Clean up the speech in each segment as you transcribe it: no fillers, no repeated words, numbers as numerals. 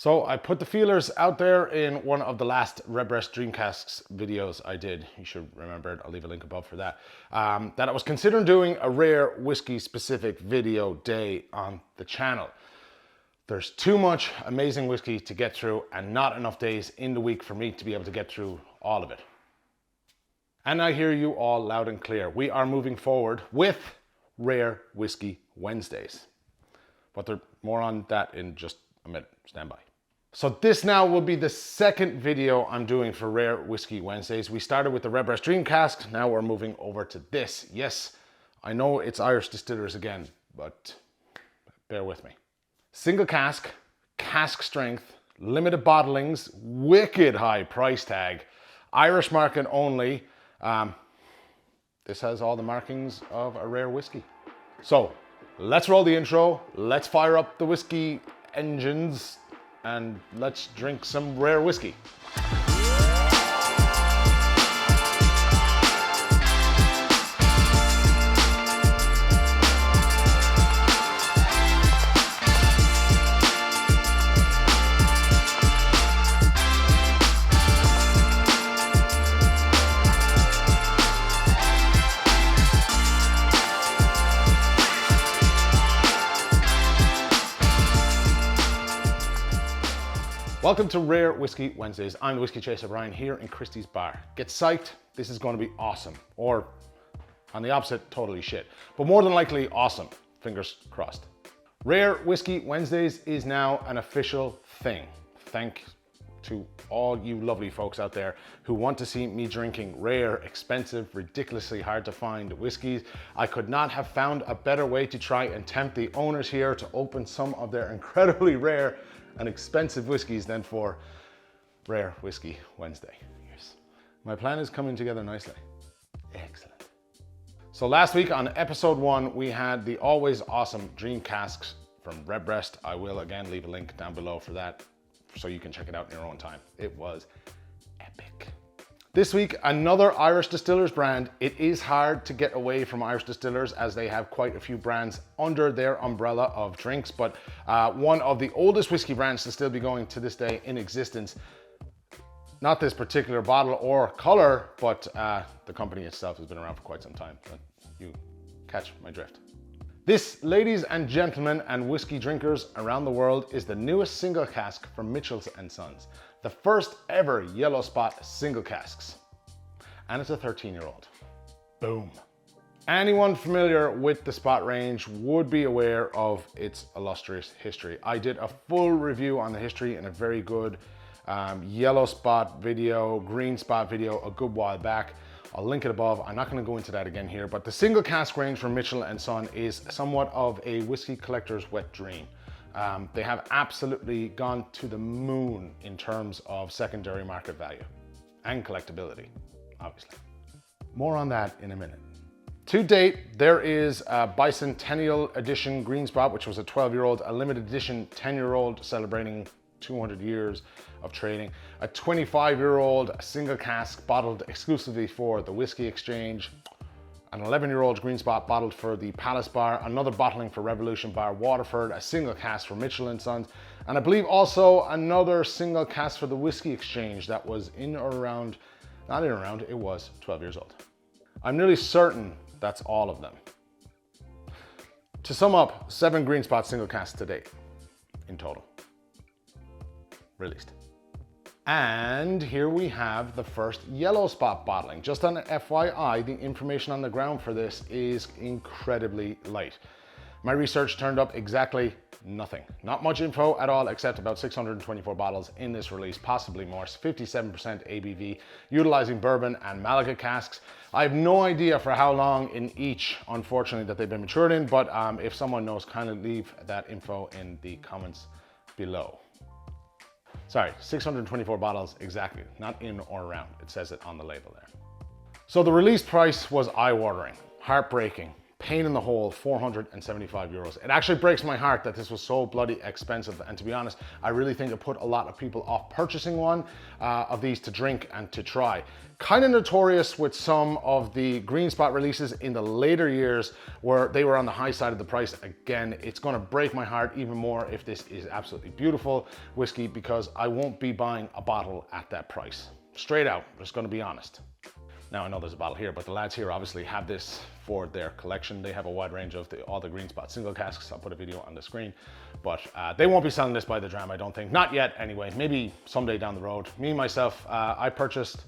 So I put the feelers out there in one of the last Redbreast Dream Casks videos I did. You should remember it. I'll leave a link above for that. That I was considering doing a rare whiskey specific video day on the channel. There's too much amazing whiskey to get through and not enough days in the week for me to be able to get through all of it. And I hear you all loud and clear. We are moving forward with Rare Whiskey Wednesdays. But there's more on that in just a minute. Stand by. So this now will be the second video I'm doing for Rare Whiskey Wednesdays. We started with the Redbreast Dream Cask. Now we're moving over to this. Yes, I know it's Irish distillers again, but bear with me. Single cask, cask strength, limited bottlings, wicked high price tag, Irish market only. This has all the markings of a rare whiskey. So let's roll the intro. Let's fire up the whiskey engines and let's drink some rare whiskey. Welcome to Rare Whiskey Wednesdays. I'm the Whiskey Chaser Brian here in Christy's bar. Get psyched, this is going to be awesome. Or on the opposite, totally shit. But more than likely awesome, fingers crossed. Rare Whiskey Wednesdays is now an official thing. Thank to all you lovely folks out there who want to see me drinking rare, expensive, ridiculously hard to find whiskeys. I could not have found a better way to try and tempt the owners here to open some of their incredibly rare and expensive whiskeys than for Rare Whiskey Wednesday. Yes. My plan is coming together nicely. Excellent. So last week on episode 1, we had the always awesome Dream Casks from Redbreast. I will again leave a link down below for that so you can check it out in your own time. It was epic. This week, another Irish distillers brand. It is hard to get away from Irish distillers as they have quite a few brands under their umbrella of drinks, but one of the oldest whiskey brands to still be going to this day in existence. Not this particular bottle or color, but the company itself has been around for quite some time. But you catch my drift. This, ladies and gentlemen and whiskey drinkers around the world, is the newest single cask from Mitchel & Sons. The first ever yellow spot single casks. And it's a 13-year-old. Boom. Anyone familiar with the spot range would be aware of its illustrious history. I did a full review on the history in a very good yellow spot video, green spot video a good while back. I'll link it above. I'm not going to go into that again here, but the single cask range from Mitchel & Son is somewhat of a whiskey collector's wet dream. They have absolutely gone to the moon in terms of secondary market value and collectability, obviously. More on that in a minute. To date, there is a Bicentennial Edition Green Spot, which was a 12-year-old, a limited edition 10-year-old celebrating 200 years of trading, a 25-year-old single cask bottled exclusively for the Whiskey Exchange, an 11-year-old green spot bottled for the Palace Bar, another bottling for Revolution Bar Waterford, a single cask for Mitchel & Sons, and I believe also another single cask for the Whiskey Exchange that was in or around, not in or around, it was 12 years old. I'm nearly certain that's all of them. To sum up, 7 green spot single casks to date in total, released. And here we have the first yellow spot bottling. Just on an FYI, the information on the ground for this is incredibly light. My research turned up exactly nothing. Not much info at all, except about 624 bottles in this release, possibly more, 57% ABV, utilizing bourbon and Malaga casks. I have no idea for how long in each, unfortunately, that they've been matured in, but if someone knows, kindly leave that info in the comments below. Sorry, 624 bottles exactly, not in or around. It says it on the label there. So the release price was eye-watering, heartbreaking, pain in the hole, 475 euros. It actually breaks my heart that this was so bloody expensive. And to be honest, I really think it put a lot of people off purchasing one of these to drink and to try. Kind of notorious with some of the green spot releases in the later years where they were on the high side of the price. Again, it's gonna break my heart even more if this is absolutely beautiful whiskey, because I won't be buying a bottle at that price. Straight out, just gonna be honest. Now, I know there's a bottle here, but the lads here obviously have this for their collection. They have a wide range of all the green spot single casks. I'll put a video on the screen, but they won't be selling this by the dram, I don't think. Not yet, anyway. Maybe someday down the road. Me, myself, I purchased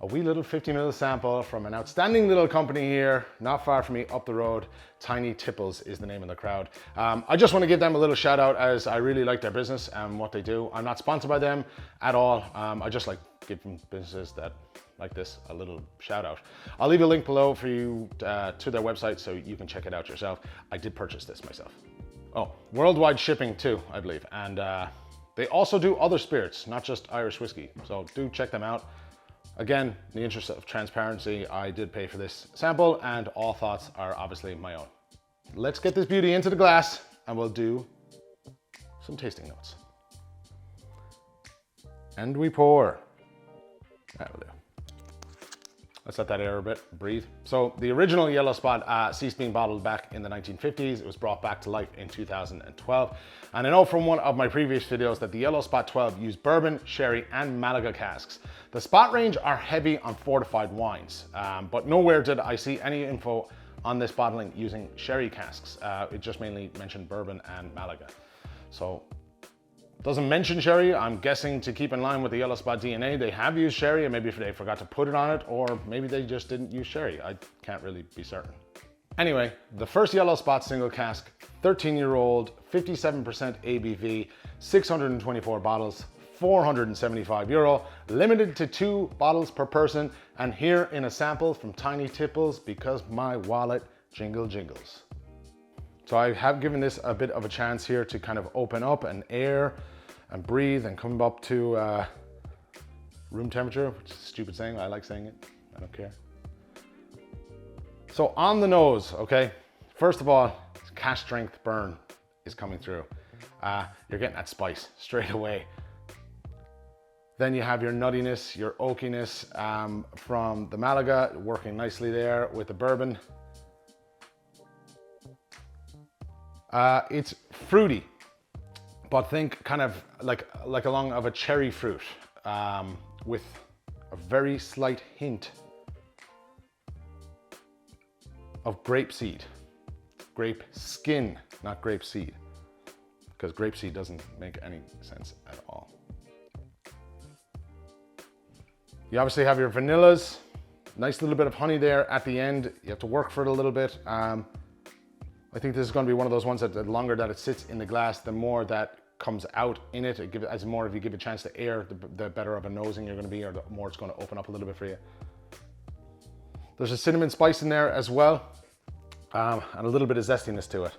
a wee little 50ml sample from an outstanding little company here, not far from me, up the road. Tiny Tipples is the name of the crowd. I just want to give them a little shout out, as I really like their business and what they do. I'm not sponsored by them at all. I just like giving businesses that like this a little shout out. I'll leave a link below for you to their website so you can check it out yourself. I did purchase this myself. Oh, worldwide shipping too, I believe. And they also do other spirits, not just Irish whiskey. So do check them out. Again, in the interest of transparency, I did pay for this sample and all thoughts are obviously my own. Let's get this beauty into the glass and we'll do some tasting notes. And we pour. That will do. Let's let that air a bit, breathe. So the original Yellow Spot ceased being bottled back in the 1950s. It was brought back to life in 2012. And I know from one of my previous videos that the Yellow Spot 12 used bourbon, sherry, and Malaga casks. The Spot range are heavy on fortified wines, but nowhere did I see any info on this bottling using sherry casks. It just mainly mentioned bourbon and Malaga. So doesn't mention sherry. I'm guessing to keep in line with the Yellow Spot DNA, they have used sherry, and maybe if they forgot to put it on it, or maybe they just didn't use sherry. I can't really be certain. Anyway, the first Yellow Spot single cask, 13-year-old, 57% ABV, 624 bottles, 475 euro, limited to 2 bottles per person, and here in a sample from Tiny Tipples because my wallet jingles. So I have given this a bit of a chance here to kind of open up and air and breathe and come up to room temperature, which is a stupid saying. I like saying it, I don't care. So on the nose, okay, first of all, cask strength burn is coming through. You're getting that spice straight away. Then you have your nuttiness, your oakiness from the Malaga, working nicely there with the bourbon. It's fruity, but think kind of like along of a cherry fruit with a very slight hint of grape seed, grape skin, not grape seed, because grape seed doesn't make any sense at all. You obviously have your vanillas, nice little bit of honey there at the end. You have to work for it a little bit. I think this is going to be one of those ones that the longer that it sits in the glass, the more that comes out in it. As more if you give it a chance to air, the better of a nosing you're going to be, or the more it's going to open up a little bit for you. There's a cinnamon spice in there as well, and a little bit of zestiness to it.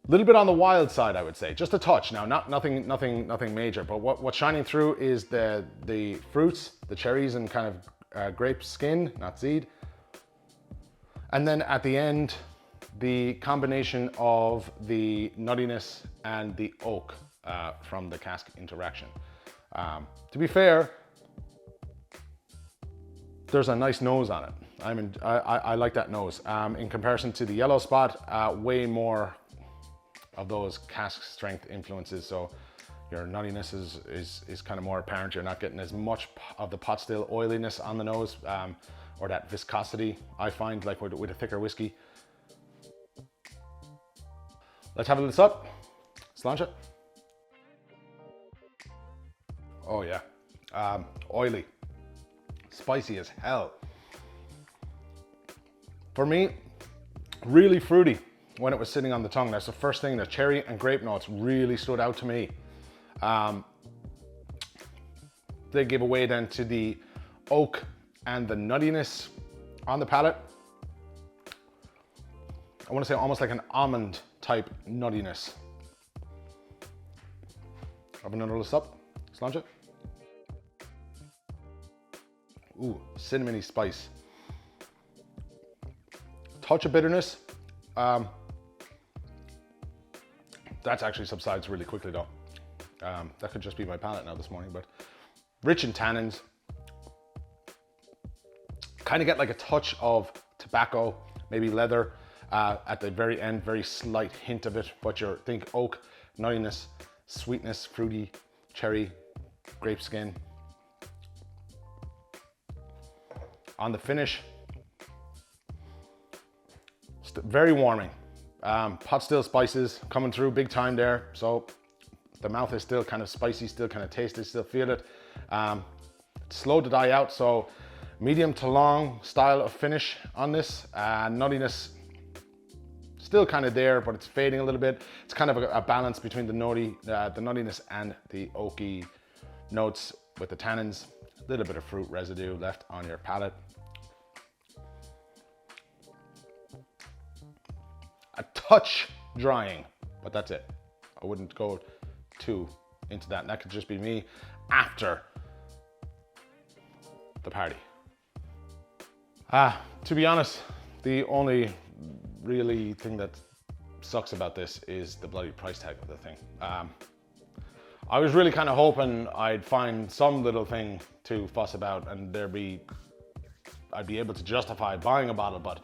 A little bit on the wild side, I would say, just a touch. Now, nothing major, but what's shining through is the fruits, the cherries and kind of grape skin, not seed. And then at the end, the combination of the nuttiness and the oak from the cask interaction. To be fair, there's a nice nose on it. I like that nose. In comparison to the Yellow Spot, way more of those cask strength influences. So your nuttiness is kind of more apparent. You're not getting as much of the pot still oiliness on the nose, or that viscosity I find like with a thicker whiskey. Let's have a little sup. Let's launch it. Oh yeah, oily, spicy as hell. For me, really fruity when it was sitting on the tongue. That's the first thing. The cherry and grape notes really stood out to me. They give away then to the oak and the nuttiness on the palate. I want to say almost like an almond type nuttiness. Have another little sup. Let's launch it. Ooh, cinnamony spice. touch of bitterness. That actually subsides really quickly though. That could just be my palate now this morning, but rich in tannins. Kind of get like a touch of tobacco, maybe leather at the very end, very slight hint of it, but you think oak, nuttiness, sweetness, fruity, cherry, grape skin. On the finish, very warming. Pot still spices coming through big time there. So the mouth is still kind of spicy, still kind of tasty, still feel it. It's slow to die out, so medium to long style of finish on this. Nuttiness still kind of there, but it's fading a little bit. It's kind of a balance between the nuttiness and the oaky notes with the tannins. A little bit of fruit residue left on your palate. A touch drying, but that's it. I wouldn't go too into that. And that could just be me after the party. To be honest, the only really thing that sucks about this is the bloody price tag of the thing. I was really kind of hoping I'd find some little thing to fuss about and I'd be able to justify buying a bottle, but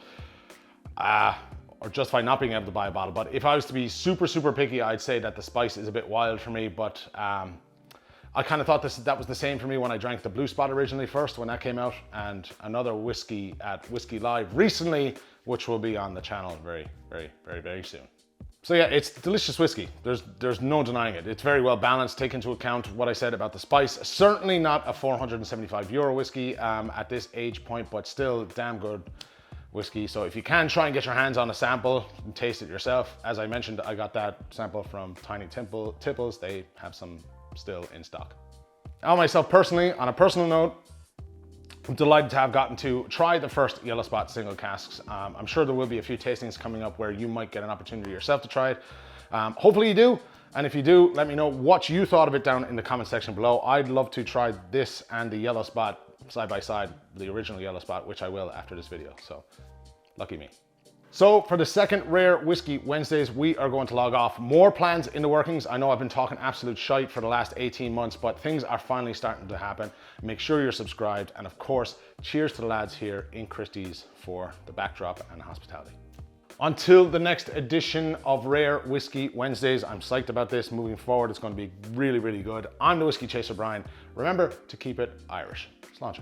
or justify not being able to buy a bottle. But if I was to be super, super picky, I'd say that the spice is a bit wild for me, but I kind of thought that was the same for me when I drank the Blue Spot originally first, when that came out, and another whiskey at Whiskey Live recently, which will be on the channel very, very, very, very soon. So yeah, it's delicious whiskey. There's no denying it. It's very well balanced. Take into account what I said about the spice. Certainly not a €475 whiskey at this age point, but still damn good whiskey. So if you can, try and get your hands on a sample and taste it yourself. As I mentioned, I got that sample from Tiny Tipples. They have some still in stock. Now myself personally, on a personal note, I'm delighted to have gotten to try the first Yellow Spot single casks. I'm sure there will be a few tastings coming up where you might get an opportunity yourself to try it. Hopefully you do. And if you do, let me know what you thought of it down in the comment section below. I'd love to try this and the Yellow Spot side by side, the original Yellow Spot, which I will after this video. So lucky me. So for the second Rare Whiskey Wednesdays, we are going to log off. More plans in the workings. I know I've been talking absolute shite for the last 18 months, but things are finally starting to happen. Make sure you're subscribed. And of course, cheers to the lads here in Christie's for the backdrop and hospitality. Until the next edition of Rare Whiskey Wednesdays, I'm psyched about this. Moving forward, it's going to be really, really good. I'm the Whiskey Chaser Brian. Remember to keep it Irish. Sláinte.